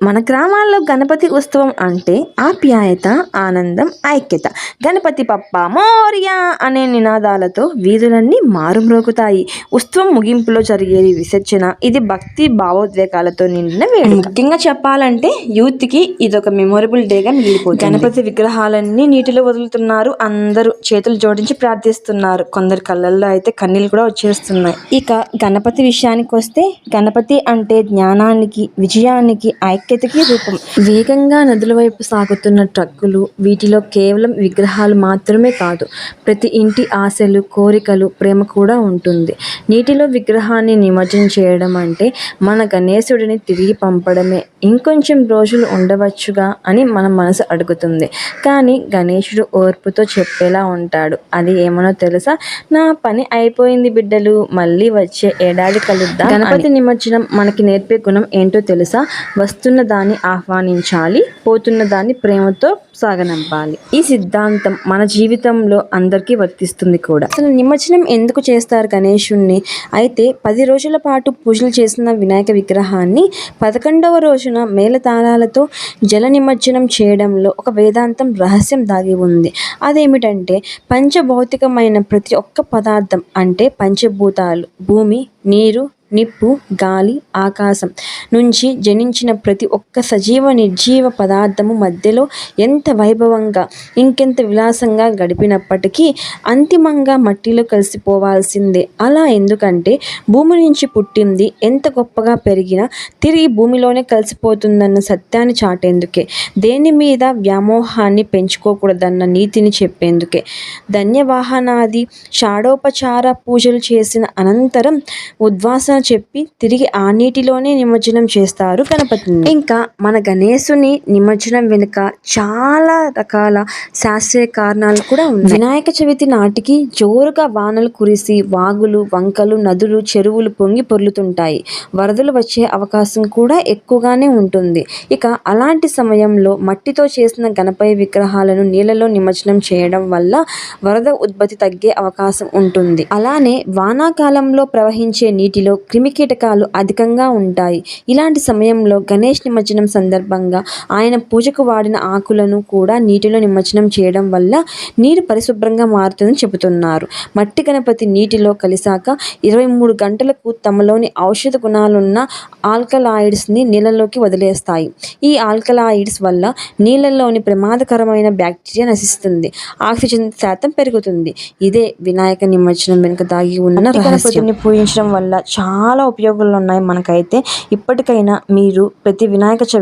మన గ్రామాల్లో గణపతి ఉత్సవం అంటే ఆప్యాయత, ఆనందం, ఐక్యత. గణపతి పప్ప మోరియా అనే నినాదాలతో వీధులన్నీ మారుమ్రోగుతాయి. ఉత్సవం ముగింపులో జరిగేది విసర్జన. ఇది భక్తి భావోద్వేగాలతో నిండిన వేడుక. ముఖ్యంగా చెప్పాలంటే యూత్కి ఇదొక మెమొరబుల్ డేగా మిగిలిపోతుంది. గణపతి విగ్రహాలన్నీ నీటిలో వదులుతున్నారు. అందరూ చేతులు జోడించి ప్రార్థిస్తున్నారు. కొందరి కళ్ళల్లో అయితే కన్నీళ్ళు కూడా వచ్చేస్తున్నాయి. ఇక గణపతి విషయానికి వస్తే, గణపతి అంటే జ్ఞానానికి, విజయానికి, ఐక్యతకి రూపం. వేగంగా నదుల వైపు సాగుతున్న ట్రక్కులు, వీటిలో కేవలం విగ్రహాలు మాత్రమే కాదు, ప్రతి ఇంటి ఆశలు, కోరికలు, ప్రేమ కూడా ఉంటుంది. నీటిలో విగ్రహాన్ని నిమజ్జనం చేయడం అంటే మన గణేశుడిని తిరిగి పంపడమే. ఇంకొంచెం రోజులు ఉండవచ్చుగా అని మన మనసు అడుగుతుంది. కానీ గణేశుడు ఓర్పుతో చెప్పేలా ఉంటాడు. అది ఏమనో తెలుసా? నా పని అయిపోయింది బిడ్డలు, మళ్ళీ వచ్చే ఏడాది కలుద్దాం. గణపతి నిమజ్జనం మనకి నేర్పే గుణం ఏంటో తెలుసా? వస్తున్న దాన్ని ఆహ్వానించాలి, పోతున్న దాన్ని ప్రేమతో సాగనంపాలి. ఈ సిద్ధాంతం మన జీవితంలో అందరికీ వర్తిస్తుంది కూడా. అసలు నిమజ్జనం ఎందుకు చేస్తారు గణేశుణ్ణి? అయితే 10 రోజుల పాటు పూజలు చేసిన వినాయక విగ్రహాన్ని 11వ రోజున మేళతాళాలతో జల నిమజ్జనం చేయడంలో ఒక వేదాంతం, రహస్యం దాగి ఉంది. అదేమిటంటే, పంచభౌతికమైన ప్రతి ఒక్క పదార్థం అంటే పంచభూతాలు, భూమి, నీరు, నిప్పు, గాలి, ఆకాశం నుంచి జనించిన ప్రతి ఒక్క సజీవ నిర్జీవ పదార్థము మధ్యలో ఎంత వైభవంగా, ఇంకెంత విలాసంగా గడిపినప్పటికీ అంతిమంగా మట్టిలో కలిసిపోవాల్సిందే. అలా ఎందుకంటే భూమి నుంచి పుట్టింది ఎంత గొప్పగా పెరిగినా తిరిగి భూమిలోనే కలిసిపోతుందన్న సత్యాన్ని చాటేందుకే, దేని మీద వ్యామోహాన్ని పెంచుకోకూడదన్న నీతిని చెప్పేందుకే. ధన్యవాహనాది షాడోపచార పూజలు చేసిన అనంతరం ఉద్వాసన చెప్పి తిరిగి ఆ నీటిలోనే నిమజ్జనం చేస్తారు గణపతిని. ఇంకా మన గణేశుని నిమజ్జనం వెనుక చాలా రకాల శాస్త్రీయ కారణాలు కూడా ఉన్నాయి. వినాయక చవితి నాటికి జోరుగా వానలు కురిసి వాగులు, వంకలు, నదులు, చెరువులు పొంగి పొర్లుతుంటాయి. వరదలు వచ్చే అవకాశం కూడా ఎక్కువగానే ఉంటుంది. ఇక అలాంటి సమయంలో మట్టితో చేసిన గణపతి విగ్రహాలను నీళ్ళలో నిమజ్జనం చేయడం వల్ల వరద ఉత్పత్తి తగ్గే అవకాశం ఉంటుంది. అలానే వానాకాలంలో ప్రవహించే నీటిలో క్రిమికీటకాలు అధికంగా ఉంటాయి. ఇలాంటి సమయంలో గణేష్ నిమజ్జనం సందర్భంగా ఆయన పూజకు వాడిన ఆకులను కూడా నీటిలో నిమజ్జనం చేయడం వల్ల నీరు పరిశుభ్రంగా మారుతుందని చెబుతున్నారు. మట్టి గణపతి నీటిలో కలిసాక 23 గంటలకు తమలోని ఔషధ గుణాలున్న ఆల్కలాయిడ్స్ని నీళ్ళలోకి వదిలేస్తాయి. ఈ ఆల్కలాయిడ్స్ వల్ల నీళ్ళలోని ప్రమాదకరమైన బ్యాక్టీరియా నశిస్తుంది, ఆక్సిజన్ శాతం పెరుగుతుంది. ఇదే వినాయక నిమజ్జనం వెనుక దాగి ఉన్న గణపతిని పూజించడం వల్ల చాలా ఉపయోగాలు ఉన్నాయి మనకైతే. ఇప్పటికైనా మీరు ప్రతి వినాయక చవితి